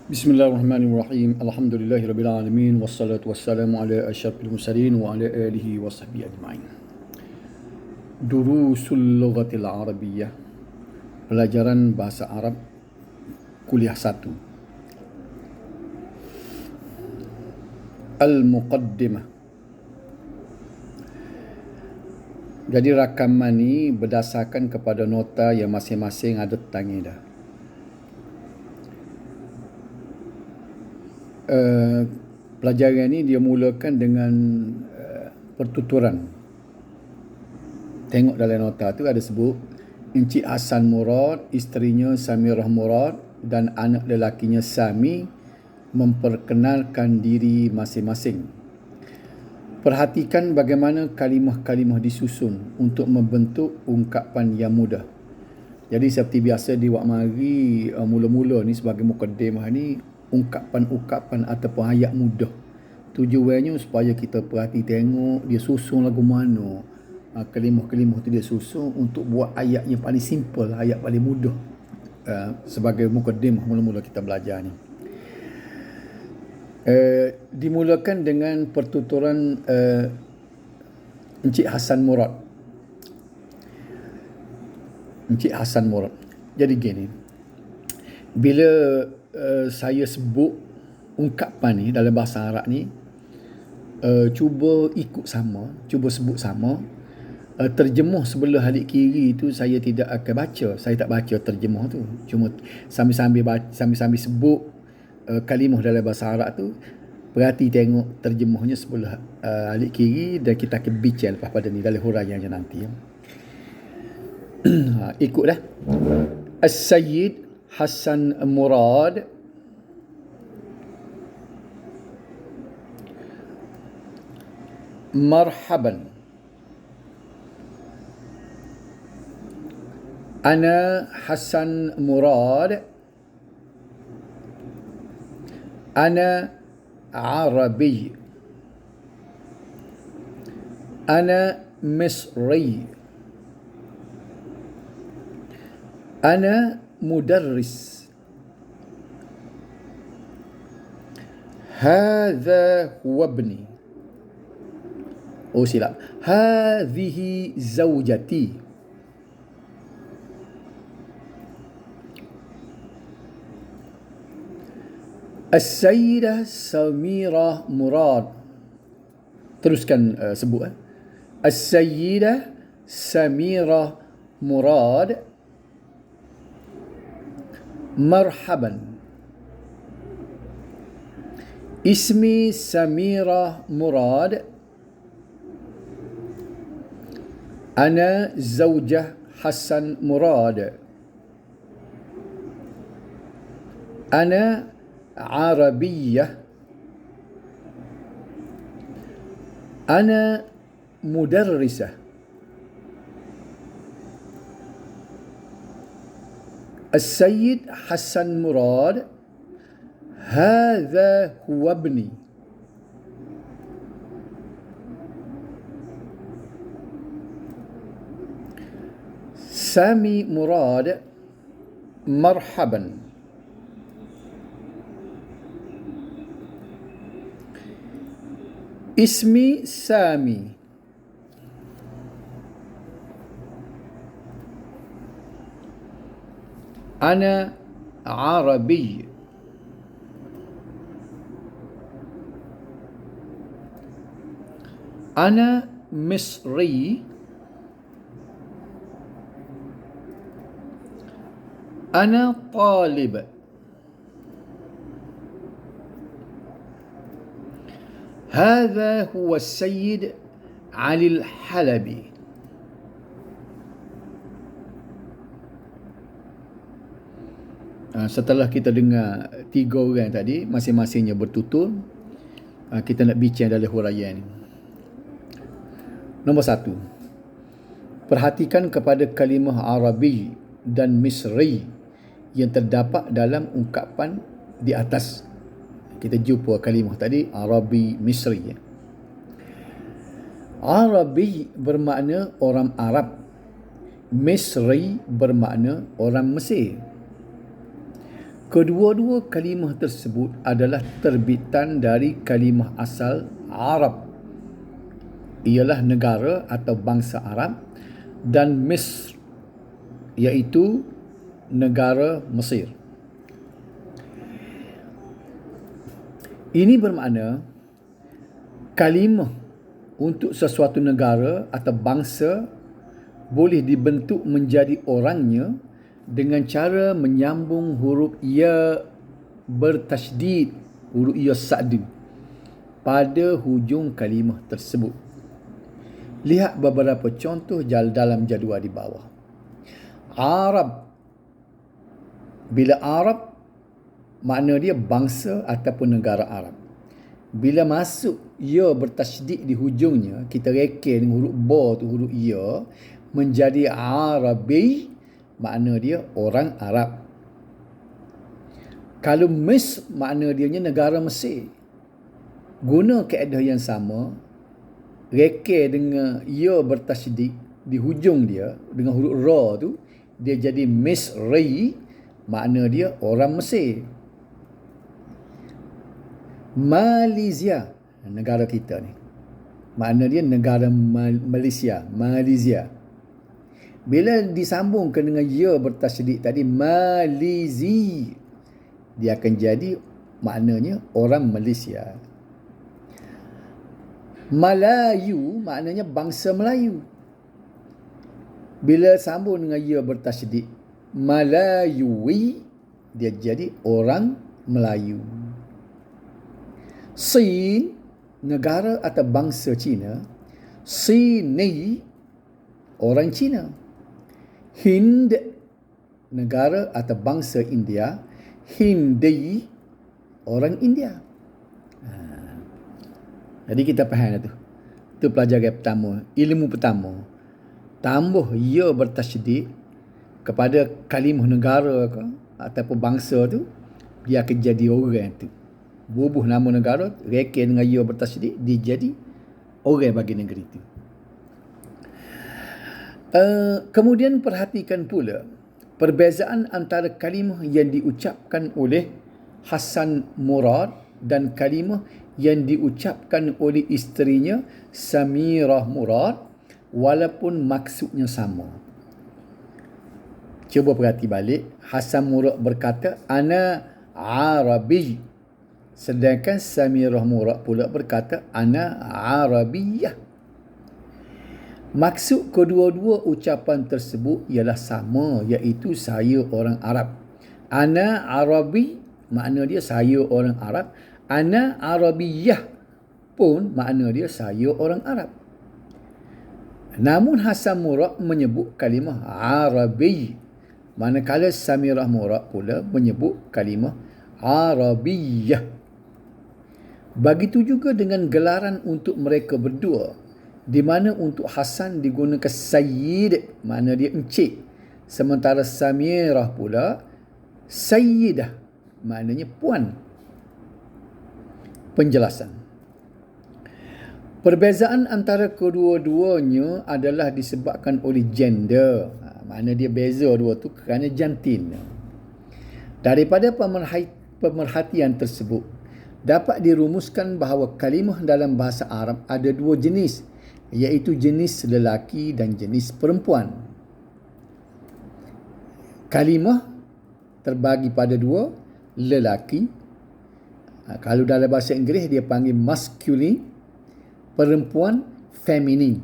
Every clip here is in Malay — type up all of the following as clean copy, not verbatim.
Bismillahirrahmanirrahim. Alhamdulillahirabbil alamin wassalatu wassalamu ala asyrafil mursalin wa ala alihi wasahbihi ajma'in. Durusul lughatil arabiyyah. Pelajaran bahasa Arab kuliah 1. Al-muqaddimah. Jadi rakaman ni berdasarkan kepada nota yang masing-masing ada tentangnya dah. Pelajaran ni dia mulakan dengan pertuturan. Tengok dalam nota tu ada sebut Encik Hassan Murad, isterinya Samirah Murad dan anak lelakinya Sami memperkenalkan diri masing-masing. Perhatikan bagaimana kalimah-kalimah disusun untuk membentuk ungkapan yang mudah. Jadi seperti biasa di wak mari mula-mula ni sebagai mukaddimah ni ungkapan-ungkapan ataupun ayat mudah. Tujuannya supaya kita perhati tengok dia susun lagu mana. Kalimah-kalimah tu dia susun untuk buat ayat yang paling simple, ayat paling mudah. Sebagai mukaddimah mula-mula kita belajar ni. Dimulakan dengan pertuturan Encik Hassan Murad. Encik Hassan Murad. Jadi gini, bila saya sebut ungkapan ni dalam bahasa Arab ni, cuba ikut sama, cuba sebut sama. Terjemuh sebelah halik kiri tu saya tidak akan baca. Saya tak baca terjemuh tu. Cuma sambil-sambil sebut kalimah dalam bahasa Arab tu, perhati tengok terjemuhnya sebelah halik kiri dan kita akan bincang lepas pada ni dalam huraian je nanti. Ikutlah. As-Sayyid Hassan Murad marhaban. Ana Hassan Murad. Ana Arabi. Ana Misri. Ana مدرس. هذا هو ابني. silap. هذه زوجتي. السيدة سميرة مراد. Teruskan sebut. السيدة سميرة مراد. مرحبا. اسمي سميرة مراد. أنا زوجة حسن مراد. أنا عربية. أنا مدرسة. السيد حسن مراد. هذا هو ابني. سامي مراد. مرحبا. اسمي سامي. أنا عربي. أنا مصري. أنا طالب. هذا هو السيد علي الحلبي. Setelah kita dengar 3 orang tadi, masing-masingnya bertutur, kita nak bincang dalam huraian ni. Nombor 1. Perhatikan kepada kalimah Arabi dan Misri yang terdapat dalam ungkapan di atas. Kita jumpa kalimah tadi Arabi, Misri. Arabi bermakna orang Arab. Misri bermakna orang Mesir. Kedua-dua kalimah tersebut adalah terbitan dari kalimah asal Arab, ialah negara atau bangsa Arab, dan Misr, iaitu negara Mesir. Ini bermakna kalimah untuk sesuatu negara atau bangsa boleh dibentuk menjadi orangnya dengan cara menyambung huruf ya bertasydid, huruf ya sa'din, pada hujung kalimah tersebut. Lihat beberapa contoh dalam jadual di bawah. Arab. Bila Arab, makna dia bangsa ataupun negara Arab. Bila masuk ya bertasydid di hujungnya, kita reka dengan huruf ba tu, huruf ya, menjadi Arabi, makna dia orang Arab. Kalau Misr, makna dia negara Mesir. Guna kaedah yang sama, reka dengan ya bertasydid di hujung dia dengan huruf ra tu, dia jadi Misri, makna dia orang Mesir. Malaysia, negara kita ni, makna dia negara Malaysia. Bila disambungkan dengan ya bertasydid tadi, Malizi, dia akan jadi maknanya orang Malaysia. Melayu, maknanya bangsa Melayu. Bila sambung dengan ya bertasydid, Melayui, dia jadi orang Melayu. Sin, negara atau bangsa Cina. Sini, orang Cina. Hind, negara atau bangsa India. Hindi, orang India. Jadi kita faham tu. Itu pelajaran pertama, ilmu pertama. Tambah ya bertasydid kepada kalimah negara ke ataupun bangsa tu, dia akan jadi orang tu. Bubuh nama negara, reka dengan ya bertasydid, dia jadi orang bagi negeri itu. Kemudian perhatikan pula perbezaan antara kalimah yang diucapkan oleh Hasan Murad dan kalimah yang diucapkan oleh isterinya Samirah Murad, walaupun maksudnya sama. Cuba perhati balik. Hasan Murad berkata, ana Arabi. Sedangkan Samirah Murad pula berkata, ana Arabiyah. Maksud kedua-dua ucapan tersebut ialah sama, iaitu saya orang Arab. Ana Arabi, makna dia saya orang Arab. Ana Arabiyah pun makna dia saya orang Arab. Namun Hasan Murad menyebut kalimah Arabi, manakala Samirah Murad pula menyebut kalimah Arabiyah. Begitu juga dengan gelaran untuk mereka berdua, di mana untuk Hasan digunakan Sayyid, makna dia encik, sementara Samirah pula Sayyidah, maknanya puan. Penjelasan. Perbezaan antara kedua-duanya adalah disebabkan oleh gender. Makna dia beza dua tu kerana jantin. Daripada pemerhatian tersebut, dapat dirumuskan bahawa kalimah dalam bahasa Arab ada dua jenis, iaitu jenis lelaki dan jenis perempuan. Kalimah terbagi pada dua, lelaki. Kalau dalam bahasa Inggeris dia panggil masculine, perempuan feminine.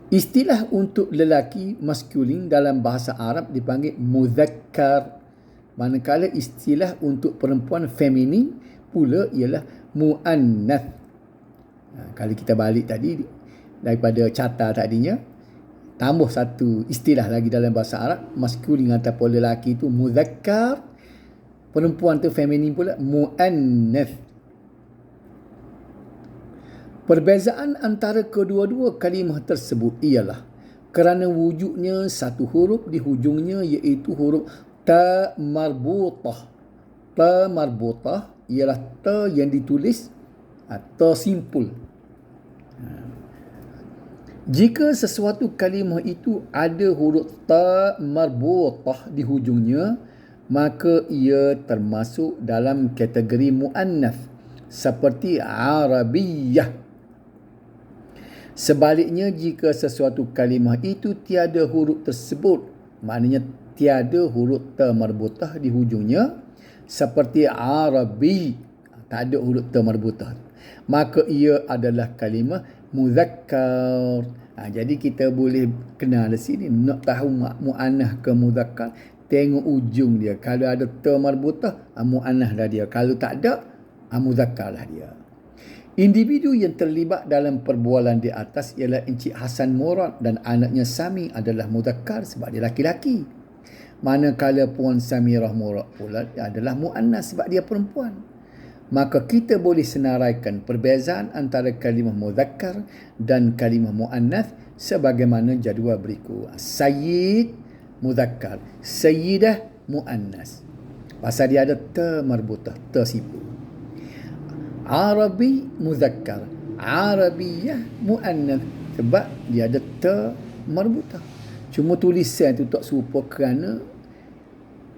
Istilah untuk lelaki maskulin dalam bahasa Arab dipanggil muzakkar, manakala istilah untuk perempuan feminin pula ialah muannath. Kalau kita balik tadi daripada carta tadinya, tambah satu istilah lagi dalam bahasa Arab, maskulin ataupun lelaki itu muzakkar, perempuan tu feminin pula muannath. Perbezaan antara kedua-dua kalimah tersebut ialah kerana wujudnya satu huruf di hujungnya, iaitu huruf ta marbutah. Ta marbutah ialah ta yang ditulis, ta simpul. Jika sesuatu kalimah itu ada huruf ta marbutah di hujungnya, maka ia termasuk dalam kategori muannas seperti Arabiyah. Sebaliknya, jika sesuatu kalimah itu tiada huruf tersebut, maknanya tiada huruf ta marbutah di hujungnya, seperti Arabi, tak ada huruf ta marbutah, maka ia adalah kalimah muzakkar. Jadi kita boleh kenal di sini, nak tahu muannah ke muzakkar, tengok ujung dia. Kalau ada ta marbutah, muannah dah dia. Kalau tak ada, muzakkar lah dia. Individu yang terlibat dalam perbualan di atas ialah Encik Hasan Murad dan anaknya Sami adalah muzakkar sebab dia laki-laki. Manakala Puan Samirah Murad pula adalah muannas sebab dia perempuan. Maka kita boleh senaraikan perbezaan antara kalimah muzakkar dan kalimah muannas sebagaimana jadual berikut. Sayyid muzakkar, sayyidah muannas. Pasal dia ada ta marbutah, ta sibuk. Arabi muzakkar, Arabiyah muannas sebab dia ada ta marbutah. Cuma tulisan tu tak serupa kerana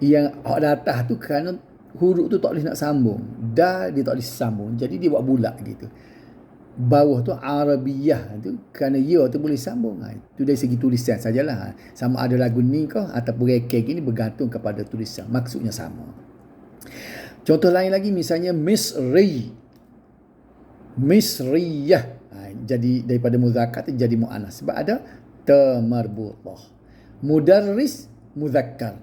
yang atas tu kerana huruf tu tak boleh nak sambung. Dal dia tak boleh sambung. Jadi dia buat bulat gitu. Bawah tu Arabiyah tu kerana ya tu boleh sambung. Itu dari segi tulisan sajalah. Sama ada lagu ni kau ataupun reken gini bergantung kepada tulisan. Maksudnya sama. Contoh lain lagi misalnya Misriyah. Jadi daripada muzakkar tu jadi muannas sebab ada ta marbutah. Mudarris muzakkar,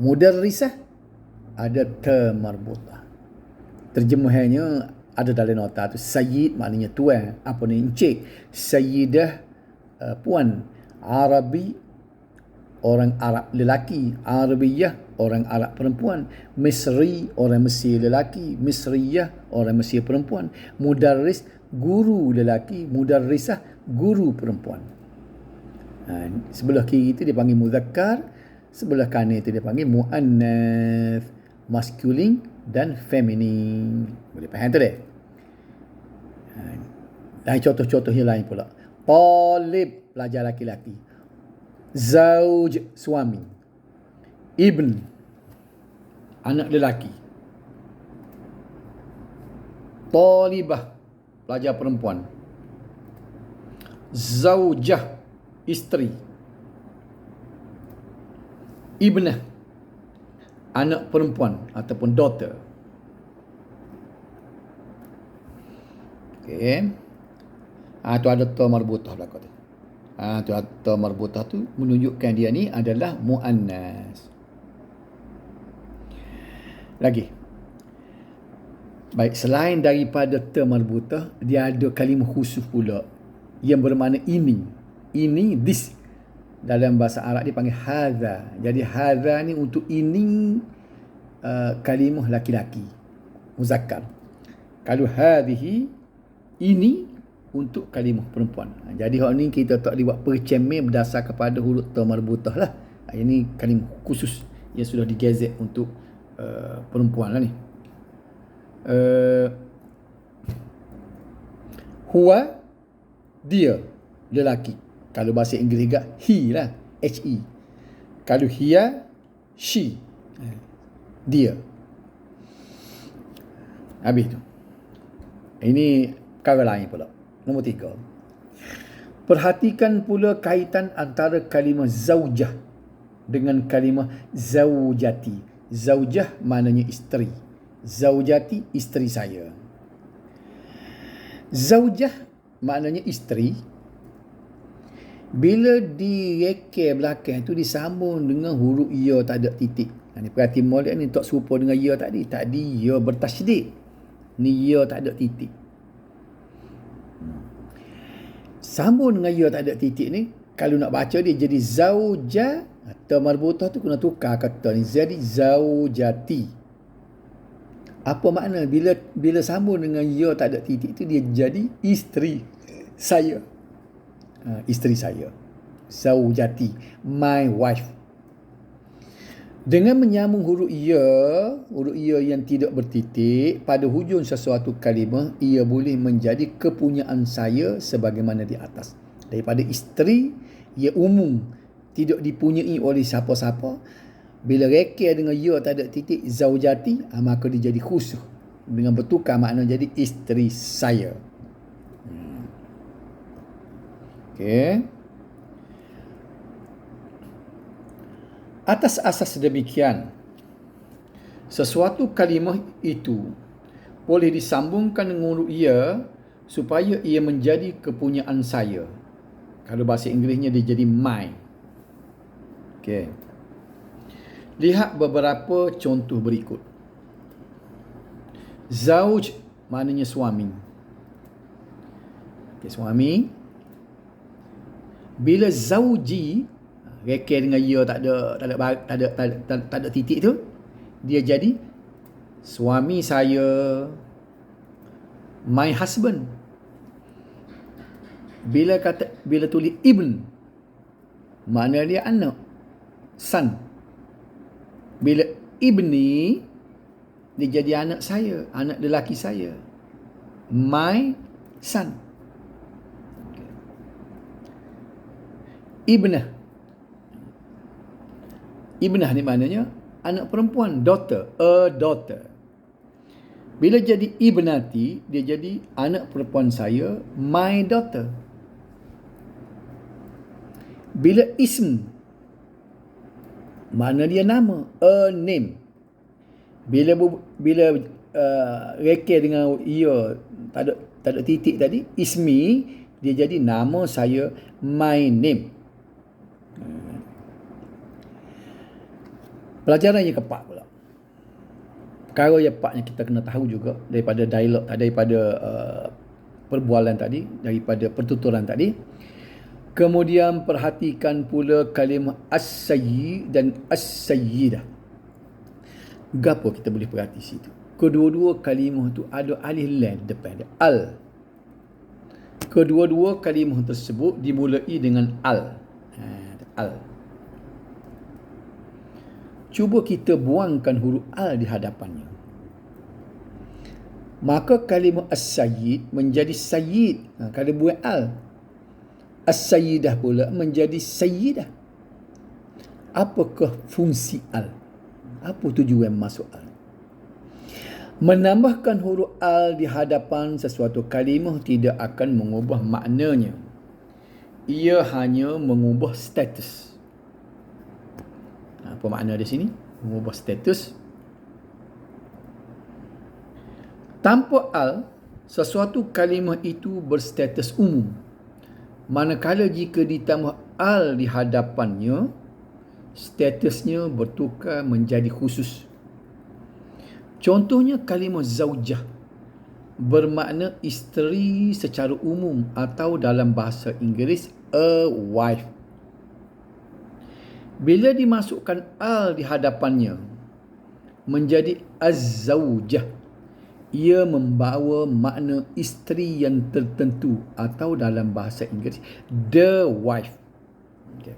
mudarrisah ada ta marbutah. Terjemahannya ada dalam nota tu. Sayyid maknanya tuan, apa ni, encik. Sayyidah puan. Arabi orang Arab lelaki, Arabiyah orang Arab perempuan, Misri orang Mesir lelaki, Misriyah orang Mesir perempuan, mudarris guru lelaki, mudarrisah guru perempuan. Sebelah kiri itu dia panggil muzakkar, sebelah kanan itu dia panggil muannas, masculine dan feminine. Boleh faham tu deh? Dan contoh-contoh yang lain pula. Talib pelajar laki-laki, zauj suami, ibn anak lelaki, talibah pelajar perempuan, zaujah isteri, ibnah anak perempuan ataupun daughter. Okey. Tu ada ta marbutah belakang tu. Tu ta marbutah tu menunjukkan dia ni adalah muannas. Lagi. Baik, selain daripada ta marbutah, dia ada kalimah khusus pula yang bermakna ini. Ini, this. Dalam bahasa Arab dia panggil hadha. Jadi hadha ni untuk ini kalimah laki-laki, muzakkar. Kalau hadhihi, ini untuk kalimah perempuan. Jadi hal ni kita tak boleh buat percemeh berdasar kepada huruf ta marbutah lah. Ini kalimah khusus yang sudah digazet untuk perempuan lah ni. Huwa, dia, lelaki. Kalau bahasa Inggeris juga, he lah, he. Kalau hiya, she, dia. Habis tu. Ini perkara lain pula. Nombor 3. Perhatikan pula kaitan antara kalimah zaujah dengan kalimah zaujati. Zaujah maknanya isteri. Zaujati, isteri saya. Zaujah maknanya isteri. Bila direka belakang tu disambung dengan huruf ya tak ada titik. Ni perhati molek ni tak serupa dengan ya tadi. Tadi ya bertasydid. Ni ya tak ada titik. Sambung dengan ya tak ada titik ni, kalau nak baca dia jadi zauja, ta marbutah tu kena tukar kata ni jadi zaujati. Apa makna bila sambung dengan ya tak ada titik tu dia jadi isteri saya. Isteri saya. Zaujati, my wife. Dengan menyambung huruf ya yang tidak bertitik pada hujung sesuatu kalimah, ia boleh menjadi kepunyaan saya sebagaimana di atas. Daripada isteri, ia umum, tidak dipunyai oleh siapa-siapa. Bila rekir dengan ya tak ada titik zaujati, maka dia jadi khusus. Dengan bertukar makna jadi isteri saya. Okey. Atas asas demikian, sesuatu kalimah itu boleh disambungkan dengan huruf ya supaya ia menjadi kepunyaan saya. Kalau bahasa Inggerisnya dia jadi my. Okey. Lihat beberapa contoh berikut. Zauj maknanya suami. Okey, suami. Bila zauji rekir dengan ya tak ada titik tu, dia jadi suami saya, my husband. Bila tulis ibn, makna dia anak, son. Bila ibni, dia jadi anak saya, anak lelaki saya, my son. Ibnah ni maknanya anak perempuan, daughter, a daughter. Bila jadi ibnati, dia jadi anak perempuan saya, my daughter. Bila ism, makna dia nama, a name. Bila rekir dengan ia tak ada titik tadi, ismi, dia jadi nama saya, my name. Pelajaran yang keempat pula. Perkara yang keempatnya kita kena tahu juga daripada dialog, daripada perbualan tadi, daripada pertuturan tadi. Kemudian perhatikan pula kalimah as-sayyid dan as-sayyidah. Gapo kita boleh perhati situ? Kedua-dua kalimah tu ada alif lam depan dia, al. Kedua-dua kalimah tersebut dimulai dengan al. Al. Cuba kita buangkan huruf al di hadapannya. Maka kalimah as-sayyid menjadi sayyid. Kalau buang al. As-sayyidah pula menjadi sayyidah. Apakah fungsi al? Apa tujuan masuk al? Menambahkan huruf al di hadapan sesuatu kalimah tidak akan mengubah maknanya. Ia hanya mengubah status. Apa makna di sini? Mengubah status. Tanpa al, sesuatu kalimah itu berstatus umum. Manakala jika ditambah al di hadapannya, statusnya bertukar menjadi khusus. Contohnya kalimah zaujah bermakna isteri secara umum atau dalam bahasa Inggeris a wife. Bila dimasukkan al di hadapannya menjadi az-zaujah, ia membawa makna isteri yang tertentu atau dalam bahasa Inggeris the wife. Okay.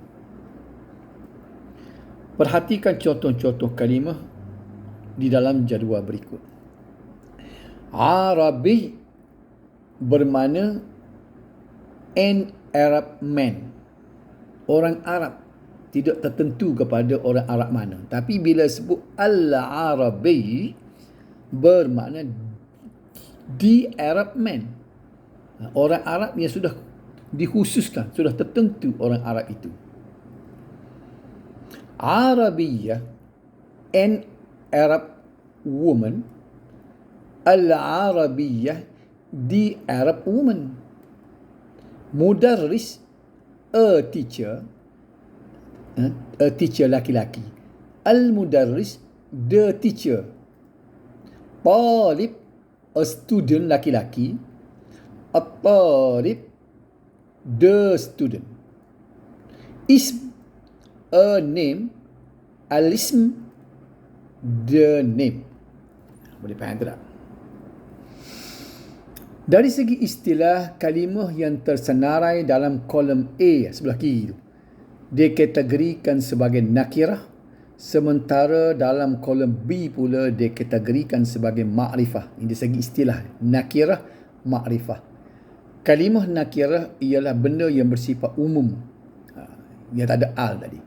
Perhatikan contoh-contoh kalimah di dalam jadual berikut. Arabi bermakna an Arab man, orang Arab, tidak tertentu kepada orang Arab mana. Tapi bila sebut al-Arabi bermakna the Arab man, orang Arab yang sudah dikhususkan, sudah tertentu orang Arab itu. Arabiyah, an Arab woman. Al-Arabiyah, the Arab woman. Mudarris, a teacher, laki-laki. Al-Mudarris, the teacher. Talib, a student, laki-laki. At-Talib, the student. Ism, a name. Al-Ism, the name. Boleh faham tak? Dari segi istilah, kalimah yang tersenarai dalam kolom A sebelah kiri itu dikategorikan sebagai nakirah, sementara dalam kolom B pula dikategorikan sebagai ma'rifah. Ini dari segi istilah, nakirah, ma'rifah. Kalimah nakirah ialah benda yang bersifat umum, yang tak ada al tadi,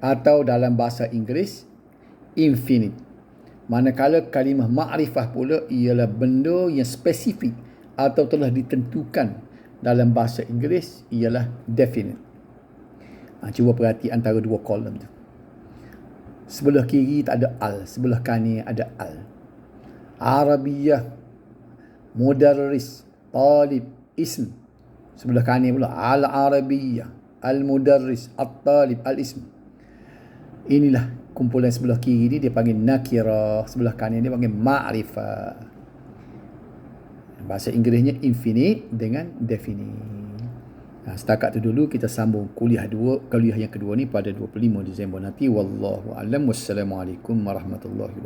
atau dalam bahasa Inggeris infinite. Manakala kalimah ma'rifah pula ialah benda yang spesifik atau telah ditentukan dalam bahasa Inggeris ialah definite. Cuba perhati antara dua kolom tu. Sebelah kiri tak ada al, sebelah kanan ada al. Arabiyah, mudarris, talib, ism. Sebelah kanan pula al-arabiyah, al-mudarris, at-talib, al-ism. Inilah kumpulan sebelah kiri ni dia panggil nakirah, sebelah kanan dia panggil ma'rifah. Bahasa Inggerisnya infinite dengan definite. Setakat tu dulu, kita sambung kuliah yang kedua ni pada 25 Disember nanti. Wallahu a'lam. Wassalamualaikum warahmatullahi wabarakatuh.